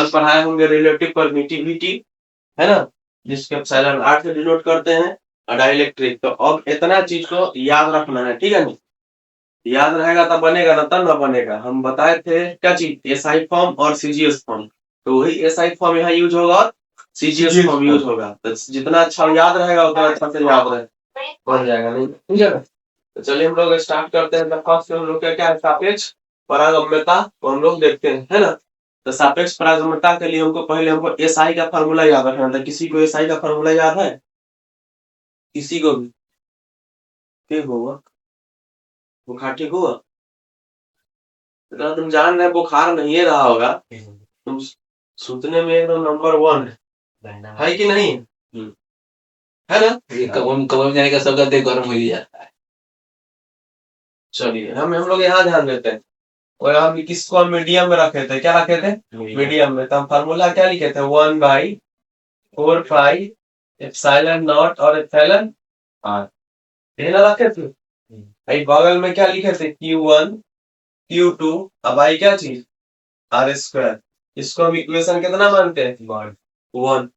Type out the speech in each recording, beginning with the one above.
कल पढ़ाए होंगे रिलेटिव परमिटिविटी, है ना, जिसके एप्सिलॉन आर से डिनोट करते हैं, और डाइलेक्ट्रिक। तो अब इतना चीज को याद रखना है, ठीक है नहीं? याद रहेगा तब बनेगा ना, तब ना बनेगा। हम बताए थे क्या चीज, एसआई फॉर्म और सीजीएस फॉर्म। तो वही एसआई फॉर्म यहाँ यूज होगा और सीजीएस फॉर्म यूज होगा। तो जितना अच्छा याद रहेगा उतना अच्छा से याद रहे, बन जाएगा नहीं, ठीक है? तो चलिए हम लोग स्टार्ट करते हैं। फर्स्ट हम लोग क्या है, सापेक्ष पारगम्यता को हम लोग देखते हैं, है ना। तो सापेक्ष पारगम्यता के लिए हमको एसआई का फार्मूला याद रखना था। किसी को एसआई का फार्मूला याद है? किसी को भी? ठीक होगा, बुखार ठीक हुआ? तुम जान रहे बुखार नहीं रहा होगा, तुम सुतने में एकदम नंबर 1 है कि नहीं? है ना? कमर जाने का सबका देख गरम हो जाता है। चलिए हम लोग यहाँ ध्यान देते हैं। और हम किसको मीडियम में रखे थे, क्या रखे थे? मीडियम में। तो हम फार्मूला क्या लिखे थे, 1/4 पाई एप्सिलॉन नॉट और एप्सिलॉन आर, ये ना रखे थे। बगल में क्या लिखे थे, Q1 Q2, अब आई क्या चीज, आर स्क्वायर। इसको हम इक्वेशन कितना मानते हैं, 1।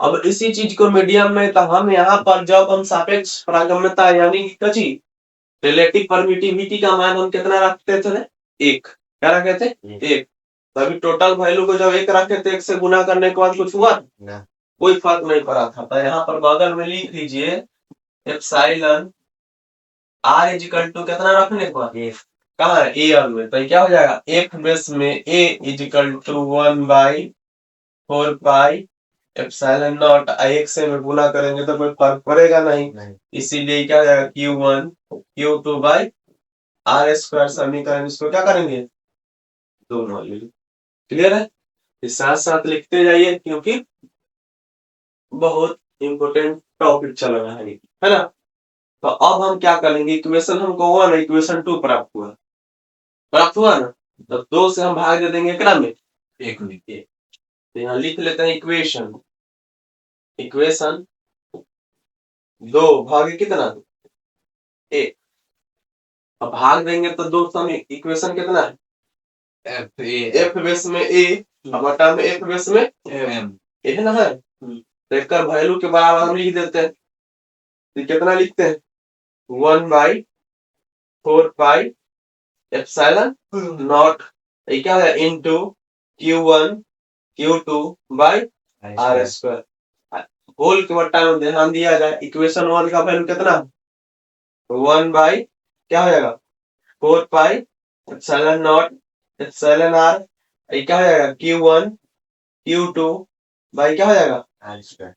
अब इसी चीज को मीडियम में, तो हम यहाँ पर जब हम सापेक्ष पारगम्यता यानी कची रिलेटिव परमिटिविटी का मान हम कितना रखते थे, 1। क्या रखे थे, 1। तो अभी टोटल वैल्यू को जब 1 रखे थे, 1 से गुना करने के बाद कुछ हुआ ना, कोई फर्क नहीं पड़ा था। तो यहाँ पर बगल में लिख लीजिए epsilon R is equal to कितना रखने के बाद, कहाँ है, ए और में। तो क्या हो जाएगा, एफ बेस में A is equal to 1/4 pi epsilon naught. एक से में गुना करेंगे तो कोई फर्क पड़ेगा नहीं। इसीलिए क्या हो जाएगा, Q1 Q2 by R square समीकरण। इसको क्या करेंगे, दोनों। क्लियर है? इस साथ साथ लिखते जाइए, क्योंकि बहुत इंपोर्टेंट टॉपिक चल रहा है ना। तो अब हम क्या करेंगे, इक्वेशन हमको 1 इक्वेशन 2 प्राप्त हुआ ना। तो 2 से हम भाग दे देंगे एकरा में, 1 लिखिए। तो यहाँ लिख लेते हैं इक्वेशन 2 भागे कितना, 1। अब भाग देंगे तो 2 सम इक्वेशन कितना है, एफ बेस में ए बटा में एफ बेस में एम, ये ना है। तो इसका वैल्यू के बराबर हम लिख देते हैं। तो कितना लिखते हैं, 1/4 पाई एप्सिलॉन नॉट, ये क्या है, into Q1 Q2 by R square. Whole के बट्टा में ध्यान दिया जाए, इक्वेशन 1 का वैल्यू कितना, 1 बाई क्या हो जाएगा, 4 pi epsilon naught epsilon R, ये क्या हो जाएगा, Q1 Q2 बाई क्या हो जाएगा, आर स्क्वायर।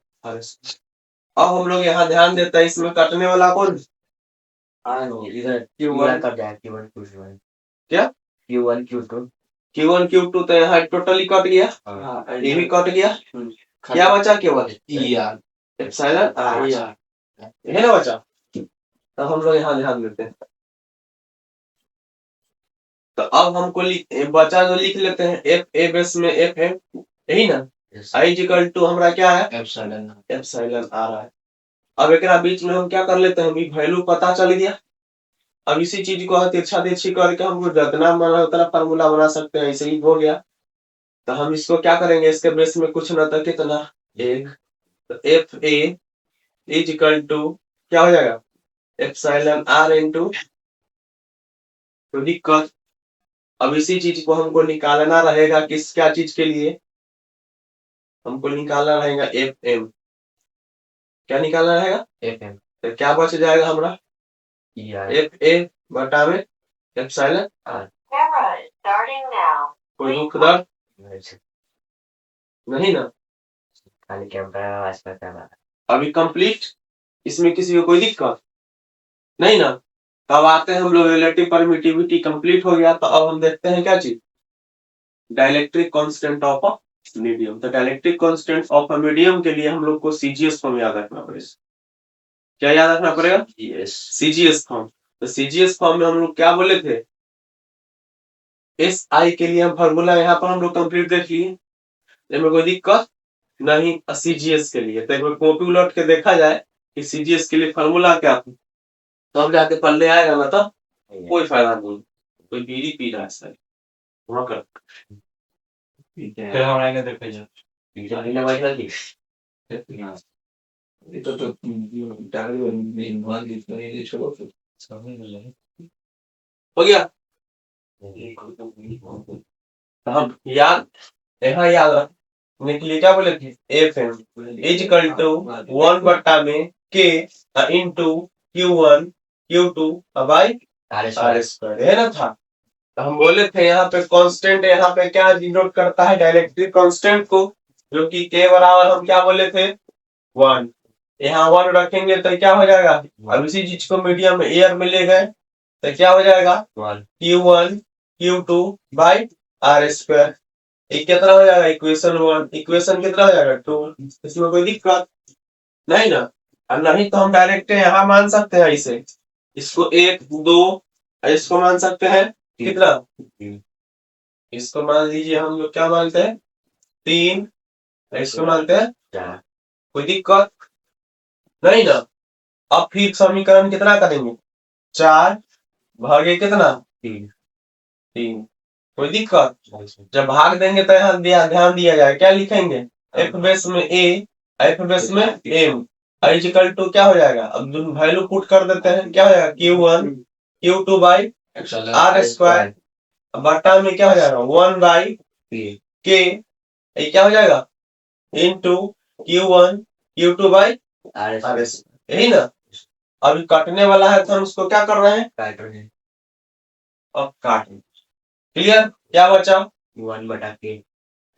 अब हम लोग यहाँ ध्यान देते हैं, इसमें कटने वाला कौन, इधर Q1 कट जाएगा, Q1 Q2 क्या, Q1 Q2 तो यहाँ टोटली कट गया, ये भी कट गया। क्या बचा, केवल एप्सिलॉन आर, है ना बचा। तो हम लोग यहाँ ध्यान देते हैं। तो अब हमको बचा जो लिख लेते हैं, एफ ए बेस में एफ है, यही ना। आई इक्वल टू हमारा क्या है, एप्सिलॉन आर है। अब एक बीच में हम क्या कर लेते हैं, वैल्यू पता चल गया। अब इसी चीज को तिरछा तिरछी करके हम जितना मन उतना फार्मूला बना सकते हैं, ऐसे ही हो गया। तो हम इसको क्या करेंगे, इसके बेस में कुछ ना तो कितना, 1। तो F A is equal to क्या हो जाएगा, एप्सिलॉन आर इनटू, तो दिक्कत। अब इसी चीज को हमको निकालना रहेगा, किस क्या चीज के लिए, हमको निकालना रहेगा एफ एम। क्या निकालना रहेगा, एफ एम। तो क्या बच जाएगा हमारा, एफ ए बटा में एप्सिलॉन आर। कोई दुख दर्द नहीं ना, अभी कंप्लीट, इसमें किसी को कोई दिक्कत नहीं ना। तब आते हैं हम लोग रिलेटिव परमिटिविटी कंप्लीट हो गया। तो अब हम देखते हैं क्या चीज, dielectric constant of a medium. तो dielectric constant of a medium के लिए हम लोग को सीजीएस फॉर्म याद रखना पड़ेगा। क्या याद रखना पड़ेगा, सीजीएस फॉर्म। तो सीजीएस फॉर्म में हम लोग क्या बोले थे, एस आई के लिए हम फार्मूला यहाँ पर हम लोग कंप्लीट देख लिए, इसमें कोई दिक्कत नहीं। सीजीएस के लिए तो एक बार कॉपी उलट के देखा जाए कि सीजीएस के लिए फार्मूला क्या था, तो हम जाके पढ़ने आएगा ना, तो कोई फायदा नहीं। कोई बीड़ी पी रहा है सर वहां कर। फिर हमरा के देखे जा Ini banyak lagi. Itu tuh dari minuman gitu ini coba tuh. हो गया। हम याद यहाँ याद रख निकली क्या बोले थे F M is equal to 1/k into Q1 Q2 by R square है ना था। तो हम बोले थे यहाँ पे कांस्टेंट यहाँ पे क्या डिनोट करता है डाइलेक्ट्रिक कांस्टेंट को, जो कि k बराबर हम क्या बोले थे 1। यहाँ 1 रखेंगे तो क्या हो जाएगा, अब इसी चीज को मीडियम में एयर में ले गए तो क्या हो जाएगा Q1 Q2 by R square. ये कितना हो जाएगा इक्वेशन 1, इक्वेशन कितना हो जाएगा 2। इसमें कोई दिक्कत नहीं ना, और नहीं तो हम डायरेक्ट यहाँ मान सकते हैं इसे, इसको 1 2 इसको मान सकते हैं कितना, इसको मान लीजिए हम लोग क्या मानते हैं 3, इसको मानते हैं, कोई दिक्कत नहीं ना। अब फिर समीकरण कितना करेंगे 4 भागे कितना 3, कोई दिक्कत। जब भाग देंगे तो यहाँ ध्यान दिया जाए क्या लिखेंगे एफ बेस में ए एफ बेस में एम इक्वल टू क्या हो जाएगा, अब वैल्यू पुट कर देते हैं क्या हो जाएगा Q1 Q2 by R square बटा में क्या हो जाएगा 1 बाई के क्या हो जाएगा into Q1 Q2 by R square, यही ना। अभी काटने वाला है तो हम उसको क्या कर रहे हैं काट रहे हैं, अब काट क्लियर। क्या बचा 1/k,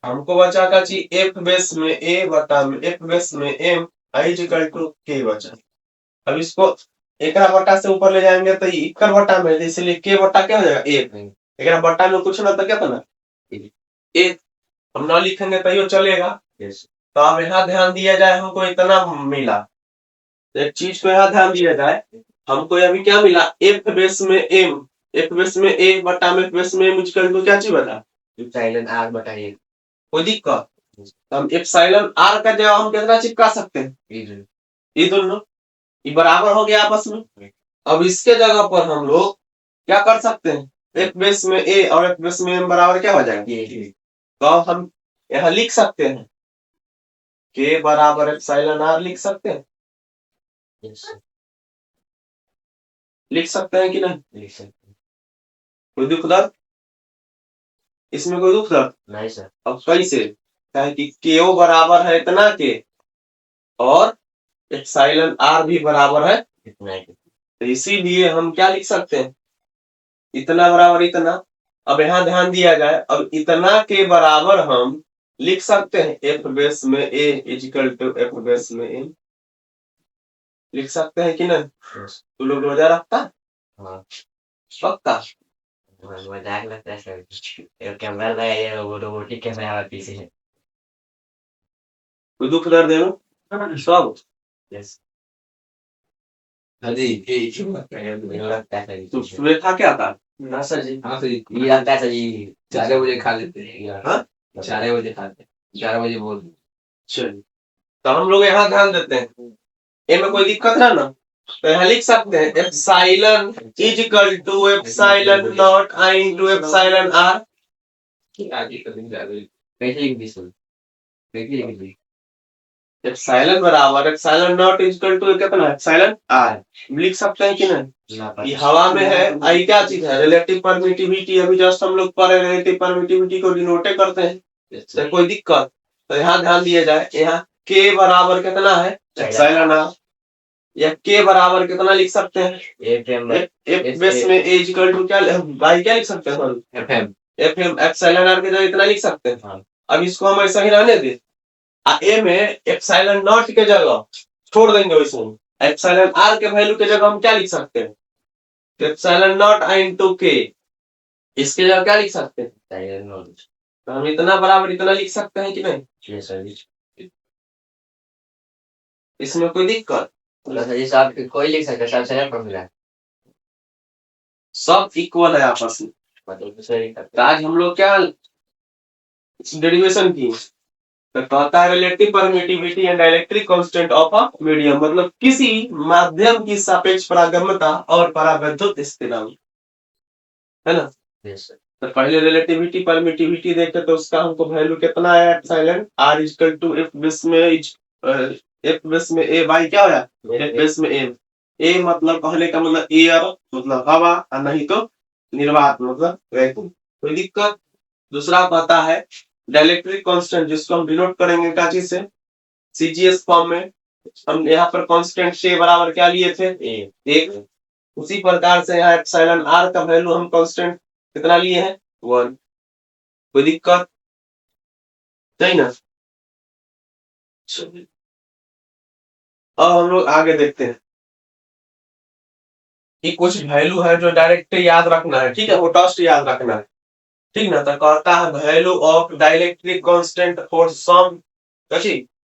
हमको बचा का चाहिए एफ बेस में ए बटा में एफ बेस में एम इक्वल टू के बचा। अब इसको एक बटा से ऊपर ले जाएंगे तो इक्कर बटा में, इसलिए के बटा क्या हो जाएगा एक बटा में कुछ ना तो क्या था एक, हम ना लिखेंगे तो ये चलेगा। तो अब यहाँ ध्यान दिया जाए, हमको इतना मिला, एक चीज को यहाँ ध्यान दिया जाए, हमको अभी क्या मिला एफ बेस में एम एफ बेस में ए बटा में एफ बेस में एम इक्वल टू क्या चीज बता एप्सिलॉन आर बटा ए, कोई दिक्कत। हम एप्सिलॉन आर का जगह हम कितना चिपका सकते हैं ये दोनों, ये बराबर हो गया आपस में। अब इसके जगह पर हम लोग क्या कर सकते हैं एफ बेस में ए और एफ बेस में एम बराबर क्या हो जाएगा, तो हम यहाँ लिख सकते हैं के बराबर एप्सिलॉन आर लिख सकते हैं, लिख सकते हैं कि नहीं लिख सकते, कोई दुख दर्द इसमें, कोई दुख दर्द नहीं सर। अब कैसे कि केओ बराबर है इतना के और एप्सिलॉन आर भी बराबर है इतना के, तो इसीलिए हम क्या लिख सकते हैं इतना बराबर इतना। अब यहाँ ध्यान दिया जाए, अब इतना के बराबर हम लिख सकते हैं एफ बेस में ए इक्वल टू एफ बेस में एम, लिख सकते हैं कि नहीं। तू लोग रोजा रखता पक्का मजाक लगता है सर, कैमरा लगाया वो रोबोटिक कैमरा पीछे है, कोई दुख दर्द है सब यस Tadi, लगता है। तो सुबह था क्या था ना सर जी, हाँ सर जी, ये लगता है सर जी 4 बजे खा लेते हैं। हाँ 4 बजे खाते हैं, 4 बजे बोल। चलिए तो हम लोग यहाँ ध्यान देते हैं, इनमें कोई दिक्कत है ना, तो यहाँ लिख सकते हैं epsilon is equal to epsilon naught I into epsilon R, आगे का दिन ज्यादा कैसे लिख दी सर, कैसे लिख दी एप्सिलॉन बराबर epsilon naught is equal to कितना एप्सिलॉन आर, लिख सकते हैं कि नहीं। ये हवा में है, आई क्या चीज है रिलेटिव परमिटिविटी, अभी जस्ट हम लोग पढ़े रिलेटिव परमिटिविटी को डिनोटे करते हैं, तो कोई दिक्कत। तो यहाँ ध्यान दिया जाए, यहाँ के बराबर कितना है एप्सिलॉन आर, या के बराबर कितना लिख सकते हैं एफ बेस में ए इक्वल टू क्या बाई क्या लिख सकते हैं एफएम एप्सिलॉन आर की जगह इतना लिख सकते हैं। अब इसको हम ऐसा ही रहने दे, ए में एप्सिलॉन नॉट के जगह छोड़ देंगे, इसमें एप्सिलॉन आर के वैल्यू के जगह हम क्या लिख सकते हैं एप्सिलॉन नॉट आई इनटू के, इसके जगह क्या लिख सकते हैं एप्सिलॉन नॉट, तो हम इतना बराबर इतना लिख सकते हैं कि नहीं, इसमें कोई दिक्कत कोई लिख सकता है, सब सही फॉर्मूला सब इक्वल है आपस में, मतलब आज हम लोग क्या डेरिवेशन की, तो कहता है relative permittivity and dielectric constant of a medium, मतलब किसी माध्यम की सापेक्ष पारगम्यता और परावैद्युत स्थिरांक, है ना। तो पहले रिलेटिविटी परमिटिविटी देखे तो उसका हमको वैल्यू कितना है epsilon r equal to f base में f बेस में a बाई क्या होया f बेस में m a मतलब कहने का मतलब एयर मतलब हवा और नहीं तो निर्वात मतलब वैक्यूम। कोई दिक्कत। दूसरा कहता है डाइलेक्ट्रिक कांस्टेंट जिसको हम डिनोट करेंगे क्या चीज से सीजीएस फॉर्म में। हम यहाँ पर कांस्टेंट से बराबर क्या लिए थे एक। उसी प्रकार से यहाँ एप्सिलॉन r का वैल्यू हम कांस्टेंट कितना लिए हैं 1। कोई दिक्कत नहीं ना। अब हम लोग आगे देखते हैं कि कुछ वैल्यू है जो डायरेक्ट याद रखना है। ठीक है वो टस्ट याद रखना है। ठीक ना। तो कहता है value of dielectric constant for some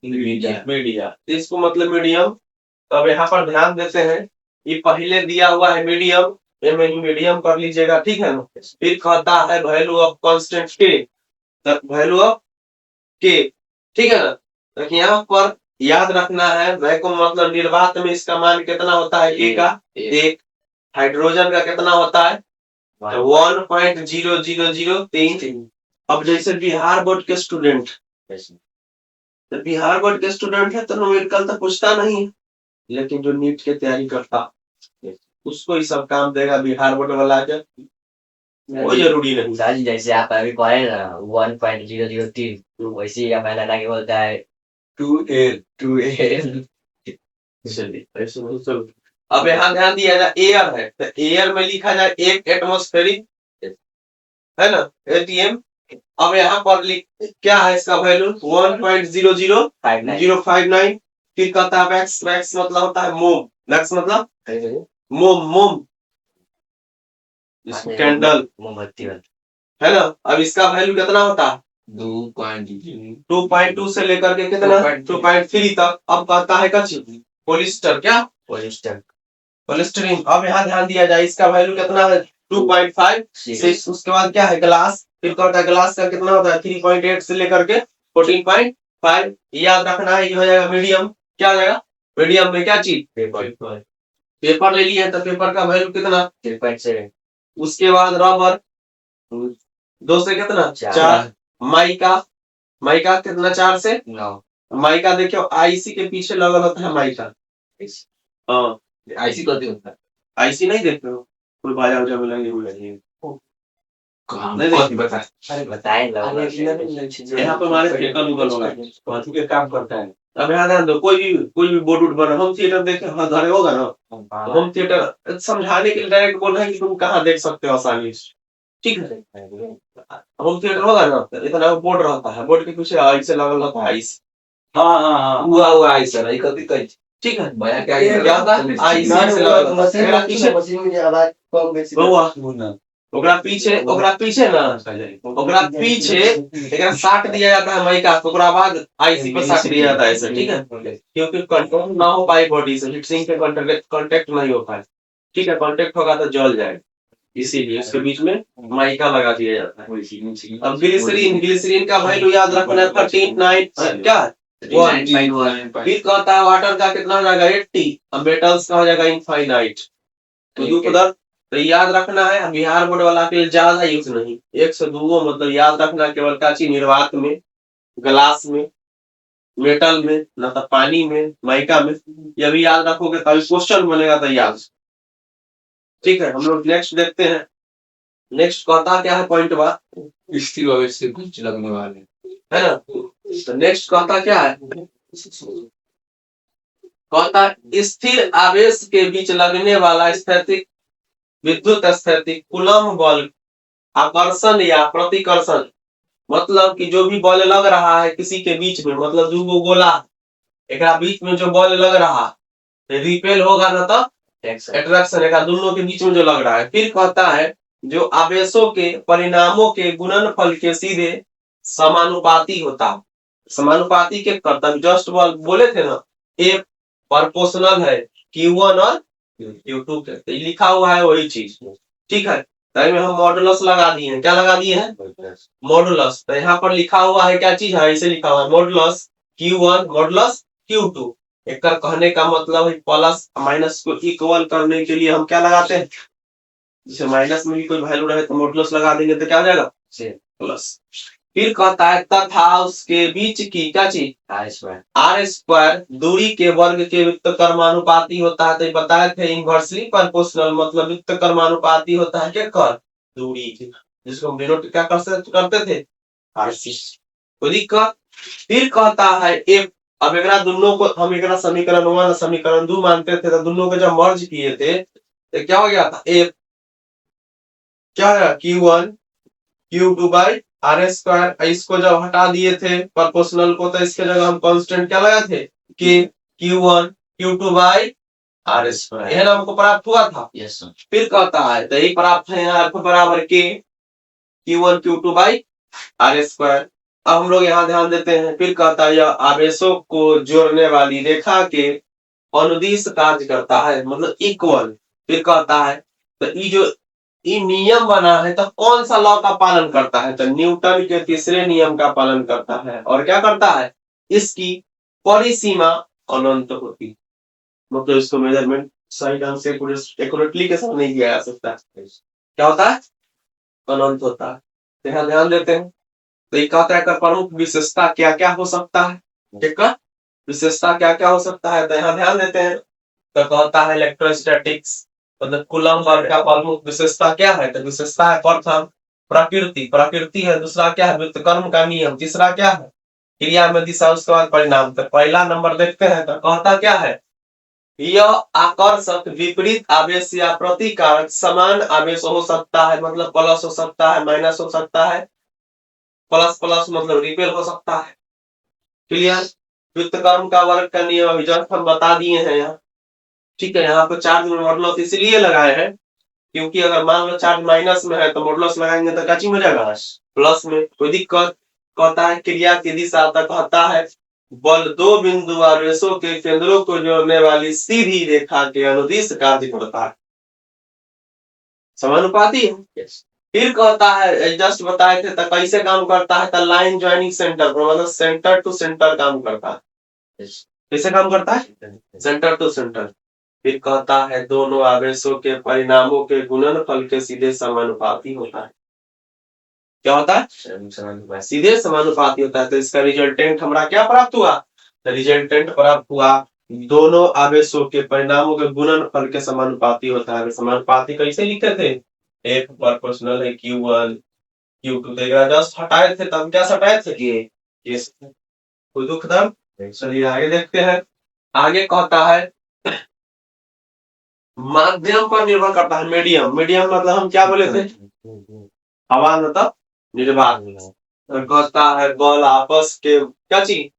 media इसको मतलब मीडियम। तो अब यहाँ पर ध्यान देते हैं ये पहले दिया हुआ है मीडियम मीडियम कर लीजिएगा। ठीक है ना। फिर कहता है वैल्यू ऑफ कांस्टेंट के वैल्यू ऑफ के। ठीक है ना। तो यहाँ पर याद रखना है वैक्यूम मतलब निर्वात में इसका मान कितना होता है ए का एक। हाइड्रोजन का कितना होता है 1.0003। अब जैसे बिहार बोर्ड के स्टूडेंट तो बिहार बोर्ड के स्टूडेंट है तो न्यूमेरिकल तो पूछता नहीं है लेकिन जो नीट की तैयारी करता उसको ही सब काम देगा बिहार बोर्ड वाला के वो जरूरी नहीं। सर जैसे आप अभी कहे ना 1.003 वैसे ही हमारा आगे बोलता है 2L चलो अब यहाँ ध्यान दिया जाए एयर है तो एयर में लिखा जाए एक एटमॉस्फेरिक है ना एटीएम। अब यहाँ पर क्या है इसका वैल्यू 1.00059। फिर कहता है वैक्स वैक्स मतलब होता है मोम वैक्स मतलब मोम मोम कैंडल मोमबत्ती है ना। अब इसका वैल्यू कितना होता है 2.2 से लेकर के कितना 2.3 तक। अब कहता है कच्ची पोलिस्टर क्या पोलिस्टरीन। अब यहाँ ध्यान दिया जाए इसका वैल्यू कितना है 2.5। उसके बाद क्या है ग्लास। फिर कहता है ग्लास का कितना होता है 3.8 से लेकर के 14.5। याद रखना है ये हो जाएगा मीडियम। क्या हो जाएगा मीडियम में क्या चीज पेपर ले लिया तो पेपर का वैल्यू कितना 3.7। उसके बाद रबर 2 से कितना 4। माइका माइका कितना 4 से 9। माइका देखियो आईसी के पीछे लगा होता है माइका। हाँ आईसी कौन होता है आईसी नहीं देख रहे हो कोई बाजार में लगे हुए हैं नहीं बता अरे बताएं यहाँ पर हमारे थिएटर गूगल होगा के काम करता है। अब यहाँ ध्यान दो कोई भी बोर्ड उठ बना होम थिएटर देखे घरे होगा ना होम थिएटर समझाने के लिए डायरेक्ट बोल रहा है कि तुम कहाँ देख सकते हो आसानी से। ठीक है होम थिएटर होगा ना इतना बोर्ड रहता है बोर्ड के पीछे आइस से लगल रहता है आइस। हाँ हुआ आइस है कहीं ठीक है भैया क्या होता है आइस से लगल मशीन में आवाज कम बेसी ओकरा पीछे ना ओकरा पीछे एकरा साट दिया जाता है माइका तो ओकरा बाद आईसी पे साट दिया जाता है ऐसे। ठीक है क्योंकि कंट्रोल ना हो पाए बॉडी से हीट सिंक के कांटेक्ट नहीं हो पाए। ठीक है कांटेक्ट होगा तो जल जाएगा इसीलिए उसके बीच में माइका लगा दिया जाता है। अब ग्लिसरीन का वैल्यू याद रखना है 39 क्या 191। फिर कहता है वाटर का कितना हो जाएगा 80। अब मेटल्स का हो जाएगा इनफाइनाइट। तो याद रखना है बिहार बोर्ड वाला के ज्यादा यूज नहीं 1 से 2 मतलब याद रखना केवल काची निर्वात में ग्लास में मेटल में ना तो पानी में माइका में ये भी याद रखोगे तभी क्वेश्चन बनेगा तैयार। ठीक है हम लोग नेक्स्ट देखते हैं। नेक्स्ट कहता क्या है पॉइंट बात स्थिर से कुछ लगने वाले है ना। तो नेक्स्ट कहता क्या है कहता स्थिर आवेश के बीच लगने वाला स्थैतिक विद्युत स्थैतिक कूलम बल आकर्षण या प्रतिकर्षण मतलब कि जो भी बल लग रहा है किसी के बीच में मतलब दो गोला एक बीच में जो बल लग रहा है रिपेल होगा ना तो अट्रैक्शन एक दोनों के बीच में जो लग रहा है। फिर कहता है जो आवेशों के परिणामों के गुणनफल के सीधे समानुपाती होता है। समानुपाती के कर्तव्य जस्ट बोले थे ना ए प्रोपोर्शनल है Q1 और Q2 के लिखा हुआ है वही चीज। ठीक है तो हम मॉडुलस लगा दिए हैं क्या लगा दिए हैं मॉडुलस। तो यहाँ पर लिखा हुआ है क्या चीज है ऐसे लिखा हुआ है मॉडुलस Q1 मॉडुलस Q2। एक कहने का मतलब है प्लस माइनस को इक्वल करने के लिए हम क्या लगाते हैं जैसे माइनस में भी कोई वैल्यू रहे तो मॉडुलस लगा देंगे तो क्या हो जाएगा, से प्लस। फिर कहता है तथा उसके बीच की क्या चीज, आर स्क्वायर आर स्क्वायर दूरी के वर्ग के व्युत्क्रमानुपाती होता है। तो ये बताए थे इनवर्सली प्रोपोर्शनल, मतलब व्युत्क्रमानुपाती होता है क्या, कर दूरी के, जिसको हम डिनोट क्या करते थे, आरसी। कोई दिक्कत। फिर कहता है एक, अब एकरा दोनों को हम एकरा समीकरण 1 समीकरण 2 मानते थे, तो दोनों को जब मर्ज किए थे तो क्या हो गया था, एक क्या है Q1 Q2 by R square. इसको जब हटा दिए थे प्रोपोर्शनल को, तो इसके जगह हम कांस्टेंट क्या लगाए थे कि Q1 Q2 by R square, यह ना हमको प्राप्त हुआ था। यस सर फिर कहता है तो यही प्राप्त है यहाँ F बराबर के Q1 Q2 by R square. अब हम लोग यहाँ ध्यान देते हैं। फिर कहता है यह आवेशों को जोड़ने वाली रेखा के अनुदिश कार्य करता है, मतलब इक्वल। फिर कहता है तो ये नियम बना है तो कौन सा लॉ का पालन करता है, तो न्यूटन के तीसरे नियम का पालन करता है। और क्या करता है, इसकी परिसीमा अनंत होती, मतलब इसको मेजरमेंट सही ढंग से एक्यूरेटली के साथ नहीं किया जा सकता। क्या होता है, अनंत होता है। तो यहाँ ध्यान देते हैं। तो ये कहता है कि प्रमुख विशेषता क्या क्या हो सकता है, ठीक है, विशेषता क्या क्या हो सकता है। तो यहाँ ध्यान देते हैं। तो कहता है इलेक्ट्रोस्टैटिक्स, मतलब कूलम्ब बल का प्रमुख विशेषता क्या है, तो विशेषता है प्रथम प्रकृति, प्रकृति है। दूसरा क्या है, व्युत्क्रम का नियम। तीसरा क्या है, क्रिया में दिशा। उसके बाद परिणाम। तो पहला नंबर देखते हैं। तो कहता क्या है, यह आकर्षक विपरीत आवेश या प्रतिकारक समान आवेश हो सकता है, मतलब प्लस हो सकता है, माइनस हो सकता है। प्लस प्लस मतलब रिपेल हो सकता है। क्लियर। व्युत्क्रम का वर्ग का नियम अभी जस्ट हम बता दिए हैं यहाँ, ठीक है। यहाँ पे चार्ज में मॉडुलस इसलिए लगाए हैं क्योंकि अगर मान लो चार्ज माइनस में है तो मॉडुलस लगाएंगे तो क्या चीज में जाएगा, प्लस में। कोई दिक्कत। कहता है क्रिया की दिशा, तक कहता है बल दो बिंदु आवेशों के केंद्रों को जोड़ने वाली सीधी रेखा के अनुदिश कार्य करता है, समानुपाती है। फिर कहता है जस्ट बताए थे तो कैसे काम करता है, तो लाइन ज्वाइनिंग सेंटर पर, मतलब सेंटर टू सेंटर काम करता है। कैसे काम करता है, सेंटर टू सेंटर। फिर कहता है दोनों आवेशों के परिणामों के गुणनफल के सीधे समानुपाती होता है। क्या होता है, सीधे समानुपाती होता है। तो इसका रिजल्टेंट हमारा क्या प्राप्त हुआ, तो रिजल्टेंट प्राप्त हुआ दोनों आवेशों के परिणामों के गुणनफल के समानुपाती होता है। समानुपाती कैसे लिखे थे, एक प्रोपोर्शनल है Q1 Q2। जस्ट हटाए थे तब क्या हटाए थे, ये कोई दुख दर्द। चलिए आगे देखते हैं। आगे कहता है माध्यम पर निर्भर करता है, मीडियम। मीडियम मतलब हम क्या बोले थे, हवा मतलब निर्वात। कहता है बल आपस के क्या चीज,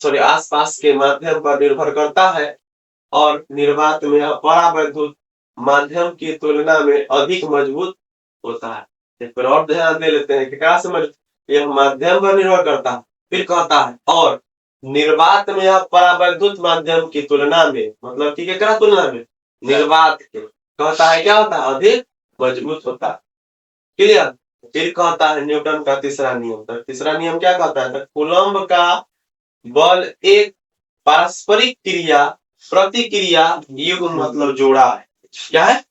सॉरी आसपास के माध्यम पर निर्भर करता है और निर्वात में परावैद्युत माध्यम की तुलना में अधिक मजबूत होता है। एक बार और ध्यान दे लेते हैं कि क्या समझ, यह माध्यम पर निर्भर करता है। फिर कहता है और निर्वात में यह परावैद्युत माध्यम की तुलना में, मतलब ठीक है क्या तुलना में, निर्वात के, कहता है क्या होता है, अधिक मजबूत होता है। क्लियर। फिर कहता है न्यूटन का तीसरा नियम। तो तीसरा नियम क्या कहता है, तो कूलम्ब का बल एक पारस्परिक क्रिया प्रतिक्रिया युग्म, मतलब जोड़ा है। क्या है,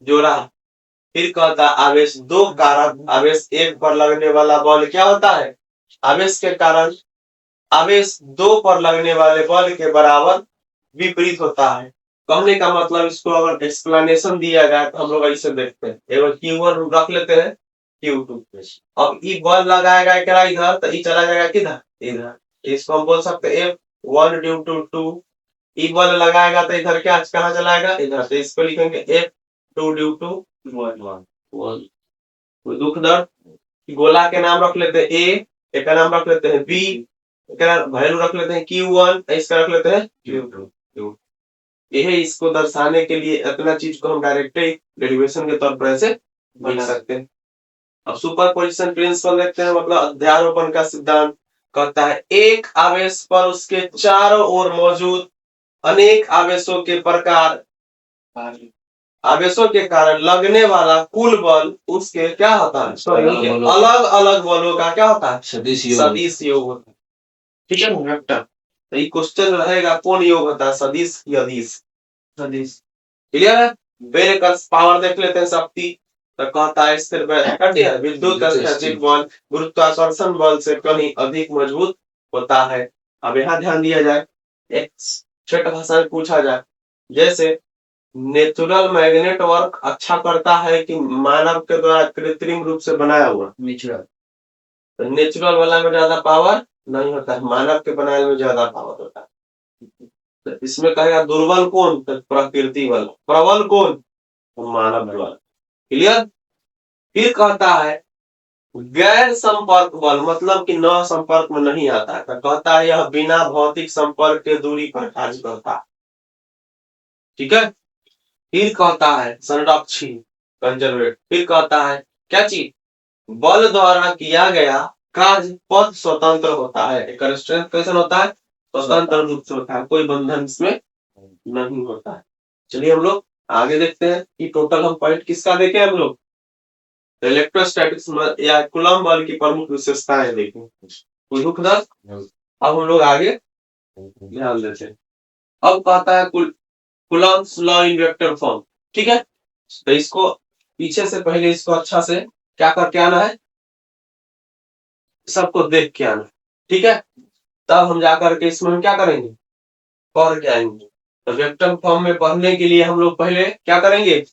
जोड़ा। फिर कहता आवेश दो कारक, आवेश एक पर लगने वाला बल क्या होता है, आवेश के कारण आवेश दो पर लगने वाले बल के बराबर विपरीत होता है। कहने का मतलब इसको अगर एक्सप्लेनेशन दिया गया तो हम लोग ऐसे देखते हैं। एवं Q1 रख लेते हैं Q2। अब ई बल लगाएगा क्या इधर, तो ई चला जाएगा किधर, इधर। इसको हम बोल सकते हैं F1 ड्यू टू 2। ई बल लगाएगा तो इधर क्या कहाँ चलाएगा, इधर। तो इसको लिखेंगे F2 ड्यू टू 1। कोई दुख दर्द। गोला के नाम रख लेते हैं A, एक का नाम रख लेते हैं B, वैल्यू रख लेते हैं Q1, इसका रख लेते हैं Q2। यही इसको दर्शाने के लिए इतना चीज को हम डायरेक्ट डेरिवेशन के तौर पर ऐसे बना सकते हैं। अब सुपर पोजिशन प्रिंसिपल देखते हैं, मतलब अध्यारोपण का सिद्धांत। कहता है एक आवेश पर उसके चारों ओर मौजूद अनेक आवेशों के प्रकार, आवेशों के कारण लगने वाला कुल बल उसके क्या होता है, अलग अलग बलों का क्या होता है, सदिश योग होता है। ठीक है वेक्टर। तो ये क्वेश्चन रहेगा कौन योग होता है, सदिश की अदिश, सदिश। क्लियर है। बेरेकर्स पावर देख लेते हैं, शक्ति। तो कहता है स्थिर विद्युत स्थैतिक बल गुरुत्वाकर्षण बल से कहीं अधिक मजबूत होता है। अब यहाँ ध्यान दिया जाए, एक छोटा भाषा में पूछा जाए, जैसे नेचुरल मैग्नेट वर्क अच्छा करता है कि मानव के द्वारा कृत्रिम रूप से बनाया हुआ? नेचुरल। तो नेचुरल वाला में ज्यादा पावर नहीं होता है, मानव के बनाए में ज्यादा पावर होता है। तो इसमें कहेगा दुर्बल कौन? तो प्रकृति बल। प्रबल कौन? तो मानव बल। क्लियर? फिर कहता है गैर संपर्क बल, मतलब कि न संपर्क में नहीं आता है, तो कहता है यह बिना भौतिक संपर्क के दूरी पर कार्य करता है। ठीक है। फिर कहता है संरक्षी कंजर्वेट। फिर कहता है क्या चीज? बल द्वारा किया गया कार्य पथ स्वतंत्र होता है। एक स्ट्रेंथ कैसे होता है? स्वतंत्र रूप से होता है, कोई बंधन इसमें नहीं होता है। चलिए हम लोग आगे देखते हैं कि टोटल हम पॉइंट किसका देखें हम लोग? इलेक्ट्रोस्टैटिक्स या कूलम्ब बल की प्रमुख विशेषताएं देखें। कोई दुख दर्द? अब हम लोग आगे ध्यान देते हैं। अब कहता है Coulomb's law in vector form. ठीक है, तो इसको पीछे से पहले इसको अच्छा से क्या करके आना है, सबको देख के आना। ठीक है, तब हम जाकर के इसमें हम क्या करेंगे, पढ़ के आएंगे। तो वेक्टर फॉर्म में पढ़ने के लिए हम लोग पहले क्या करेंगे,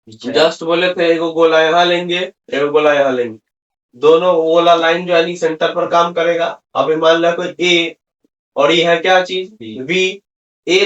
जस्ट बोले थे एगो गोला यहाँ लेंगे, एगो गोला यहाँ लेंगे, दोनों गोला लाइन ज्वाइनिंग सेंटर पर काम करेगा। अब मान लो कोई ए और ये है क्या चीज, बी। ए